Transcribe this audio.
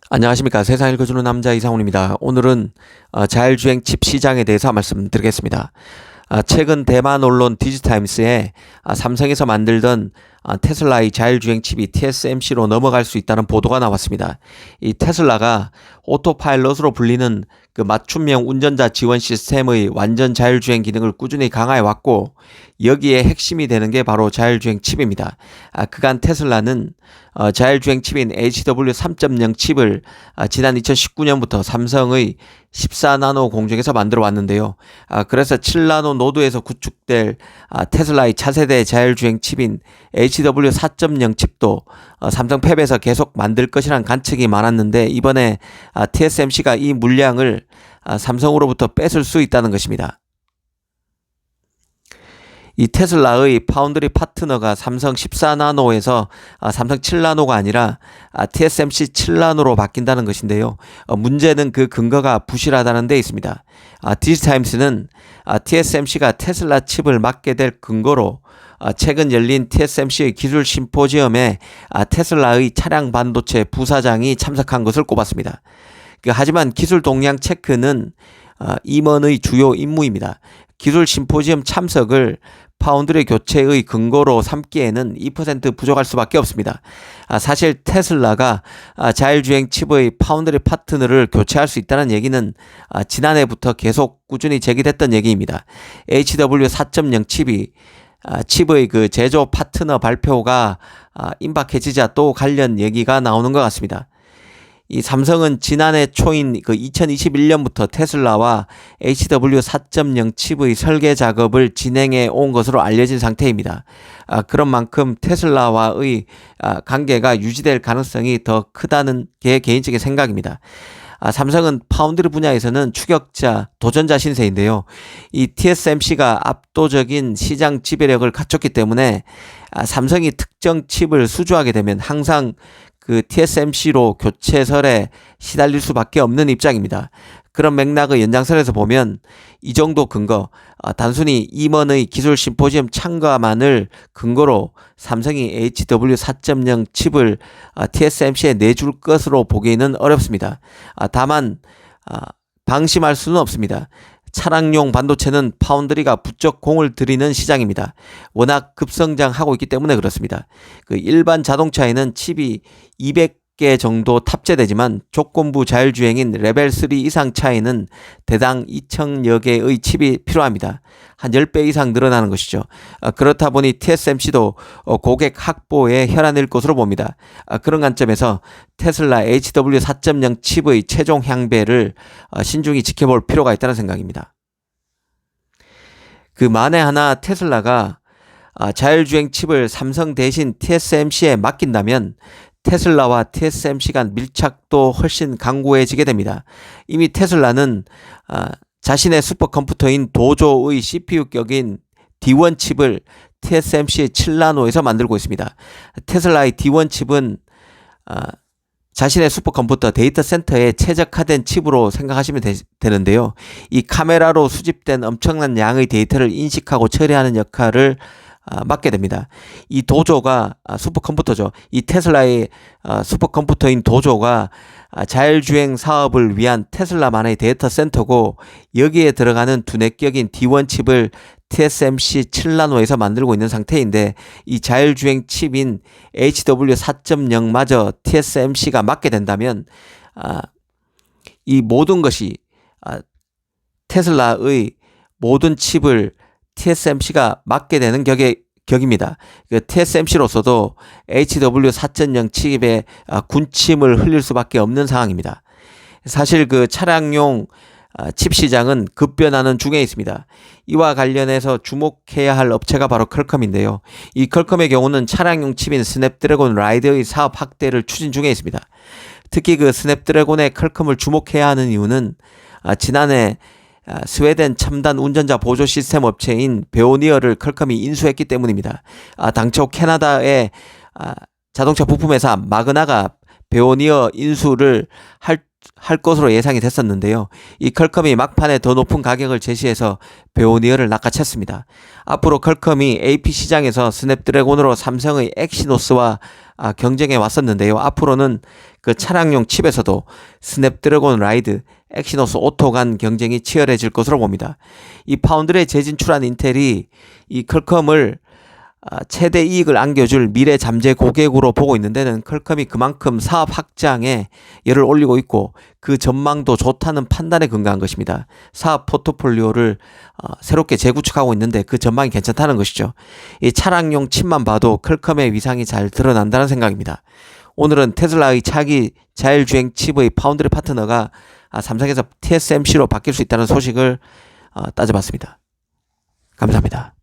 안녕하십니까. 세상 읽어주는 남자 이상훈입니다. 오늘은 자율주행 칩 시장에 대해서 말씀드리겠습니다. 최근 대만 언론 디지타임스에 삼성에서 만들던 테슬라의 자율주행 칩이 TSMC로 넘어갈 수 있다는 보도가 나왔습니다. 이 테슬라가 오토파일럿으로 불리는 그 맞춤형 운전자 지원 시스템의 완전 자율주행 기능을 꾸준히 강화해 왔고, 여기에 핵심이 되는 게 바로 자율주행 칩입니다. 그간 테슬라는 자율주행 칩인 HW3.0 칩을 지난 2019년부터 삼성의 14나노 공정에서 만들어 왔는데요. 그래서 7나노 노드에서 구축될 테슬라의 차세대 자율주행 칩인 HW4.0 칩도 삼성 팹에서 계속 만들 것이란 관측이 많았는데, 이번에 TSMC가 이 물량을 삼성으로부터 뺏을 수 있다는 것입니다. 이 테슬라의 파운드리 파트너가 삼성 14나노에서 삼성 7나노가 아니라 TSMC 7나노로 바뀐다는 것인데요. 문제는 그 근거가 부실하다는 데 있습니다. 디지타임스는 TSMC가 테슬라 칩을 맡게 될 근거로 최근 열린 TSMC의 기술 심포지엄에 테슬라의 차량 반도체 부사장이 참석한 것을 꼽았습니다. 하지만 기술 동향 체크는 임원의 주요 임무입니다. 기술 심포지엄 참석을 파운드리 교체의 근거로 삼기에는 2% 부족할 수밖에 없습니다. 사실 테슬라가 자율주행 칩의 파운드리 파트너를 교체할 수 있다는 얘기는 지난해부터 계속 꾸준히 제기됐던 얘기입니다. HW4.0 칩의 그 제조 파트너 발표가 임박해지자 또 관련 얘기가 나오는 것 같습니다. 이 삼성은 지난해 초인 그 2021년부터 테슬라와 HW4.0 칩의 설계 작업을 진행해 온 것으로 알려진 상태입니다. 그런 만큼 테슬라와의 관계가 유지될 가능성이 더 크다는 게 개인적인 생각입니다. 삼성은 파운드리 분야에서는 추격자, 도전자 신세인데요. 이 TSMC가 압도적인 시장 지배력을 갖췄기 때문에 삼성이 특정 칩을 수주하게 되면 항상 그 TSMC로 교체설에 시달릴 수밖에 없는 입장입니다. 그런 맥락의 연장선에서 보면 이 정도 근거, 단순히 임원의 기술 심포지엄 참가만을 근거로 삼성이 HW4.0 칩을 TSMC에 내줄 것으로 보기는 어렵습니다. 다만 방심할 수는 없습니다. 차량용 반도체는 파운드리가 부쩍 공을 들이는 시장입니다. 워낙 급성장하고 있기 때문에 그렇습니다. 그 일반 자동차에는 칩이 200개 정도 탑재되지만 조건부 자율주행인 레벨 3 이상 차에는 대당 2,000여 개의 칩이 필요합니다. 한 10배 이상 늘어나는 것이죠. 그렇다 보니 TSMC도 고객 확보에 혈안일 것으로 봅니다. 그런 관점에서 테슬라 HW4.0 칩의 최종 향배를 신중히 지켜볼 필요가 있다는 생각입니다. 그 만에 하나 테슬라가 자율주행 칩을 삼성 대신 TSMC에 맡긴다면 테슬라와 TSMC 간 밀착도 훨씬 강고해지게 됩니다. 이미 테슬라는 자신의 슈퍼컴퓨터인 도조의 CPU격인 D1 칩을 TSMC의 7나노에서 만들고 있습니다. 테슬라의 D1 칩은 자신의 슈퍼컴퓨터 데이터 센터에 최적화된 칩으로 생각하시면 되는데요. 이 카메라로 수집된 엄청난 양의 데이터를 인식하고 처리하는 역할을 맡게 됩니다. 이 도조가 슈퍼컴퓨터죠. 이 테슬라의 슈퍼컴퓨터인 도조가 자율주행 사업을 위한 테슬라만의 데이터 센터고, 여기에 들어가는 두뇌격인 D1 칩을 TSMC 7나노에서 만들고 있는 상태인데, 이 자율주행 칩인 HW4.0마저 TSMC가 맡게 된다면 이 모든 것이 테슬라의 모든 칩을 TSMC가 맡게 되는 격입니다. TSMC로서도 HW4.0 칩에 군침을 흘릴 수밖에 없는 상황입니다. 사실 그 차량용 칩 시장은 급변하는 중에 있습니다. 이와 관련해서 주목해야 할 업체가 바로 퀄컴인데요. 이 퀄컴의 경우는 차량용 칩인 스냅드래곤 라이드의 사업 확대를 추진 중에 있습니다. 특히 그 스냅드래곤의 퀄컴을 주목해야 하는 이유는 지난해 스웨덴 첨단 운전자 보조 시스템 업체인 베오니어를 퀄컴이 인수했기 때문입니다. 당초 캐나다의 자동차 부품회사 마그나가 베오니어 인수를 할 것으로 예상이 됐었는데요. 이 퀄컴이 막판에 더 높은 가격을 제시해서 베오니어를 낚아챘습니다. 앞으로 퀄컴이 AP 시장에서 스냅드래곤으로 삼성의 엑시노스와 경쟁해 왔었는데요. 앞으로는 그 차량용 칩에서도 스냅드래곤 라이드, 엑시노스 오토 간 경쟁이 치열해질 것으로 봅니다. 이 파운드리에 재진출한 인텔이 이 퀄컴을 최대 이익을 안겨줄 미래 잠재 고객으로 보고 있는 데는 퀄컴이 그만큼 사업 확장에 열을 올리고 있고 그 전망도 좋다는 판단에 근거한 것입니다. 사업 포트폴리오를 새롭게 재구축하고 있는데 그 전망이 괜찮다는 것이죠. 이 차량용 칩만 봐도 퀄컴의 위상이 잘 드러난다는 생각입니다. 오늘은 테슬라의 차기 자율주행 칩의 파운드리 파트너가 삼성에서 TSMC로 바뀔 수 있다는 소식을 따져봤습니다. 감사합니다.